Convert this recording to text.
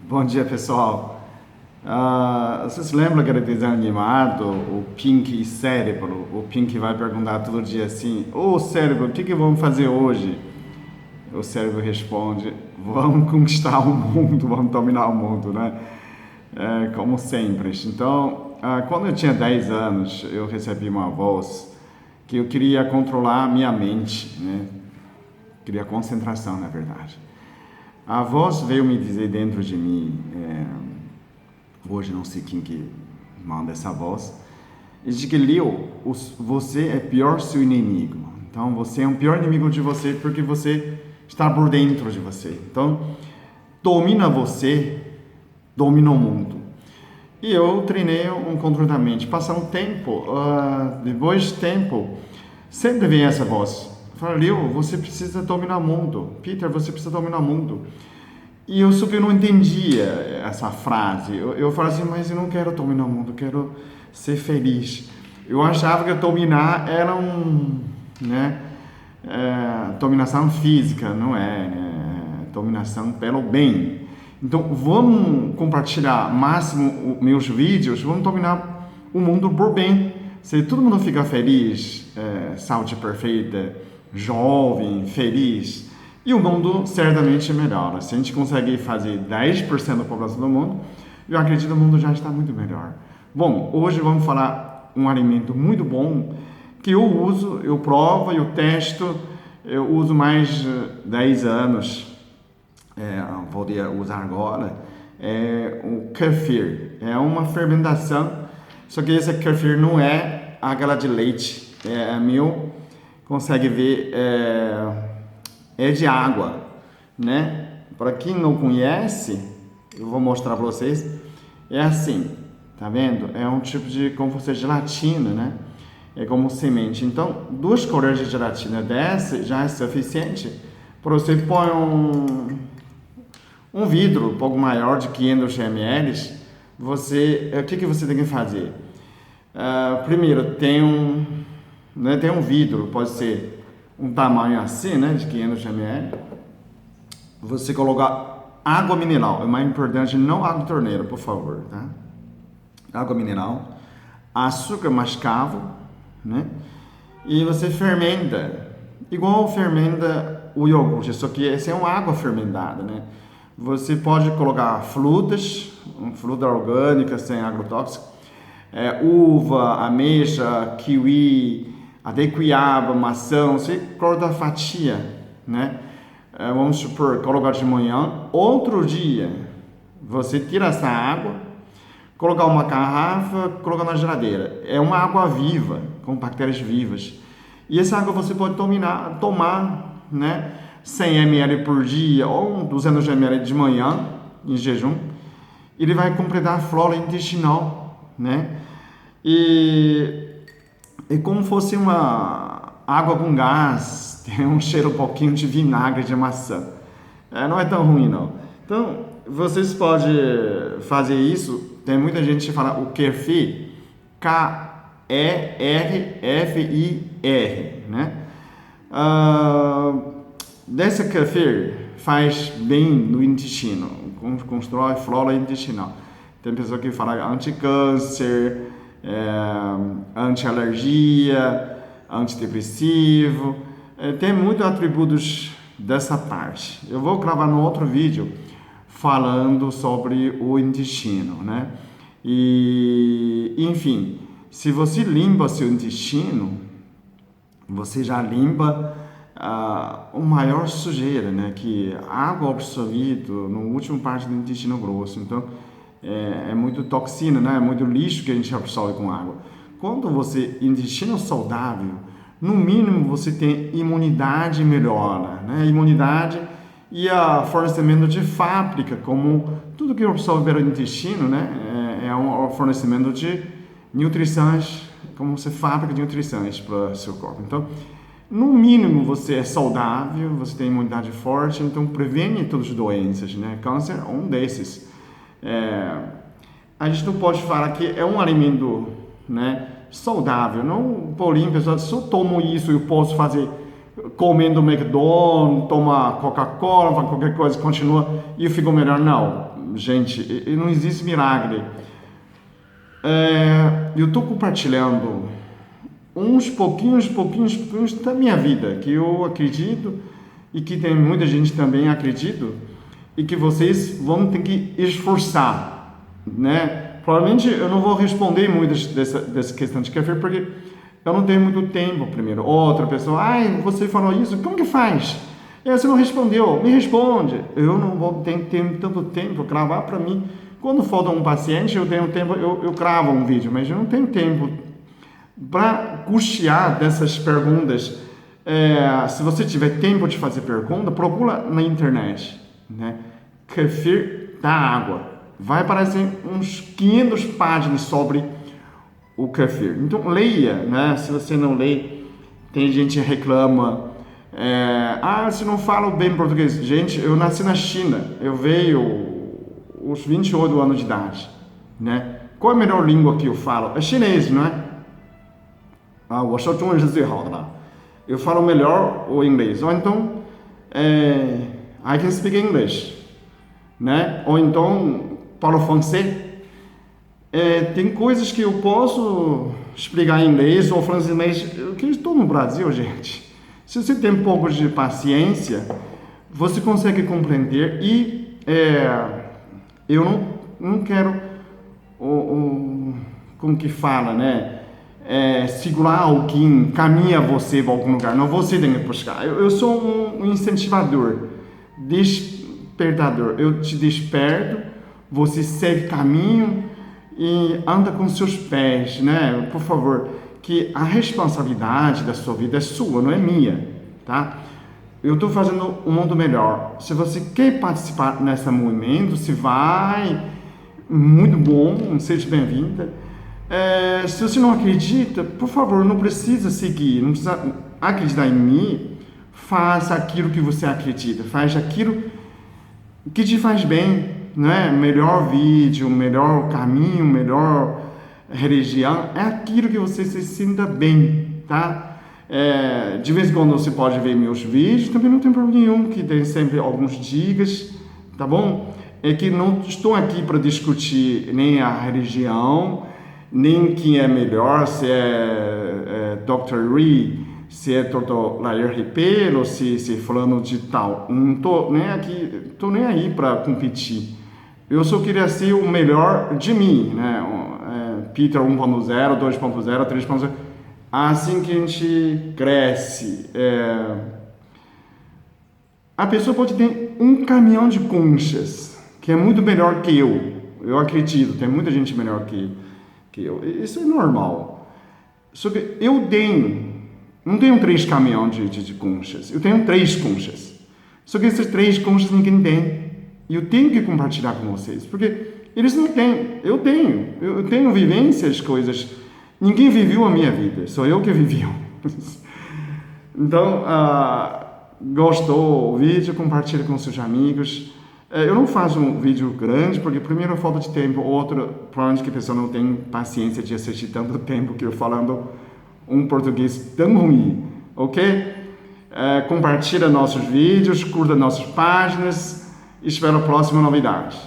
Bom dia, pessoal. Vocês lembram aquele desenho animado, o Pink e Cérebro? O Pink vai perguntar todo dia assim: Ô cérebro, o que vamos fazer hoje? O cérebro responde: vamos conquistar o mundo, vamos dominar o mundo, né? Como sempre. Então, quando eu tinha 10 anos, eu recebi uma voz que eu queria controlar a minha mente, né? Queria concentração, na verdade. A voz veio me dizer dentro de mim, hoje não sei quem que manda essa voz, de que Leo, você é pior seu inimigo. Então você é um pior inimigo de você porque você está por dentro de você. Então domina você, domina o mundo. E eu treinei um controle da mente. Passar um tempo, depois de tempo, sempre vem essa voz. Fala, Leo, você precisa dominar o mundo. Peter, você precisa dominar o mundo. E eu super não entendia essa frase. Eu falava assim, mas eu não quero dominar o mundo, eu quero ser feliz. Eu achava que dominar era dominação física, não é, né? Dominação pelo bem. Então, vamos compartilhar máximo meus vídeos, vamos dominar o mundo por bem. Se todo mundo fica feliz, saúde perfeita, jovem, feliz, e o mundo certamente melhora. Se a gente conseguir fazer 10% da população do mundo, eu acredito que o mundo já está muito melhor. Bom, hoje vamos falar um alimento muito bom que eu uso, eu provo, eu testo, eu uso mais de 10 anos, vou usar agora, o kefir. É uma fermentação, só que esse kefir não é aquela de leite, é meu, consegue ver, é de água, né? Para quem não conhece, eu vou mostrar para vocês, é assim, tá vendo? É um tipo de, como fosse gelatina, né? É como semente. Então, 2 colheres de gelatina dessa já é suficiente para você pôr um vidro um pouco maior de 500 ml. O que você tem que fazer? Primeiro, tem um vidro, pode ser um tamanho assim, né, de 500 ml. Você colocar água mineral, é mais importante, não água de torneira, por favor, tá? Água mineral, açúcar mascavo, né? E você fermenta, igual fermenta o iogurte, só que essa é uma água fermentada, né? Você pode colocar frutas, fruta orgânica sem agrotóxico, uva, ameixa, kiwi, até goiaba, maçã, você corta a fatia, né? Vamos supor, colocar de manhã, outro dia, você tira essa água, colocar uma garrafa, colocar na geladeira. É uma água viva, com bactérias vivas. E essa água você pode tomar, né? 100 ml por dia ou 200 ml de manhã, em jejum. Ele vai completar a flora intestinal, né? É como fosse uma água com gás, tem um cheiro um pouquinho de vinagre de maçã. Não é tão ruim, não. Então, vocês podem fazer isso. Tem muita gente que fala o kefir, Kerfir, né? Desse kefir faz bem no intestino, constrói flora intestinal. Tem pessoa que fala anti-câncer, anti-alergia, antidepressivo, tem muitos atributos dessa parte. Eu vou gravar no outro vídeo falando sobre o intestino, né? E, enfim, se você limpa seu intestino, você já limpa o maior sujeira, né? Que a água absorvida no último parte do intestino grosso. Então, é muito toxina, né? É muito lixo que a gente absorve com água. Quando você intestino saudável, no mínimo você tem imunidade melhora, né? Imunidade e a fornecimento de fábrica, como tudo que absorve pelo intestino, né? É um fornecimento de nutrições, como você fábrica de nutrições para o seu corpo. Então, no mínimo você é saudável, você tem imunidade forte, então previne todas as doenças, né? Câncer é um desses. A gente não pode falar que é um alimento, né, saudável. Não, Paulinho, pessoal, se eu tomo isso, eu posso fazer comendo McDonald's, toma Coca-Cola, qualquer coisa, continua e eu fico melhor. Não, gente, e não existe milagre. Eu estou compartilhando uns pouquinhos da minha vida, que eu acredito e que tem muita gente também acredita, e que vocês vão ter que esforçar, né? Provavelmente eu não vou responder muito dessa questão de café, porque eu não tenho muito tempo, primeiro. Outra pessoa, você falou isso, como que faz? Você não respondeu, me responde. Eu não vou ter tanto tempo, gravar para mim. Quando falta um paciente, eu tenho tempo, eu gravo um vídeo, mas eu não tenho tempo para custear dessas perguntas. Se você tiver tempo de fazer pergunta, procura na internet, né? Kefir da água. Vai aparecer uns 500 páginas sobre o kefir. Então leia, né? Se você não lê, tem gente que reclama, você não fala bem português. Gente, eu nasci na China, eu veio os 28 anos de idade, né? Qual é a melhor língua que eu falo? É chinês, não é? 我说中文是最好的了。Eu falo melhor o inglês. Ou então, I can speak English, né? Ou então, falo francês. Tem coisas que eu posso explicar em inglês ou francês, mas eu que estou no Brasil, gente. Se você tem um pouco de paciência, você consegue compreender e eu não quero como que fala, né? Segurar alguém, caminha você para algum lugar. Não, você tem que buscar. Eu sou um incentivador, despertador. Eu te desperto, você segue caminho e anda com seus pés, né? Por favor, que a responsabilidade da sua vida é sua, não é minha, tá? Eu estou fazendo um mundo melhor. Se você quer participar nesse movimento, se vai, muito bom, seja bem-vinda. Se você não acredita, por favor, não precisa seguir, não precisa acreditar em mim. Faça aquilo que você acredita, faz aquilo que te faz bem, né? Melhor vídeo, melhor caminho, melhor religião, é aquilo que você se sinta bem, tá? De vez em quando você pode ver meus vídeos, também não tem problema nenhum, que tem sempre algumas dicas, tá bom? É que não estou aqui para discutir nem a religião, nem quem é melhor, se é Dr. Lee, se é Dr. Lair Ripelo, se falando de tal. Não estou nem aí para competir. Eu só queria ser o melhor de mim, né? Peter 1.0, 2.0, 3.0. Assim que a gente cresce. A pessoa pode ter um caminhão de conchas, que é muito melhor que eu. Eu acredito, tem muita gente melhor que eu. Isso é normal. Só que eu não tenho 3 caminhões de conchas. Eu tenho 3 conchas. Só que essas 3 conchas ninguém tem. E eu tenho que compartilhar com vocês. Porque eles não têm. Eu tenho. Eu tenho vivências, coisas. Ninguém viveu a minha vida. Sou eu que vivi. Então, gostou do vídeo? Compartilhe com seus amigos. Eu não faço um vídeo grande, porque primeiro é falta de tempo, outro, provavelmente que a pessoa não tem paciência de assistir tanto tempo que eu falando um português tão ruim, ok? Compartilha nossos vídeos, curta nossas páginas, espero a próxima novidade.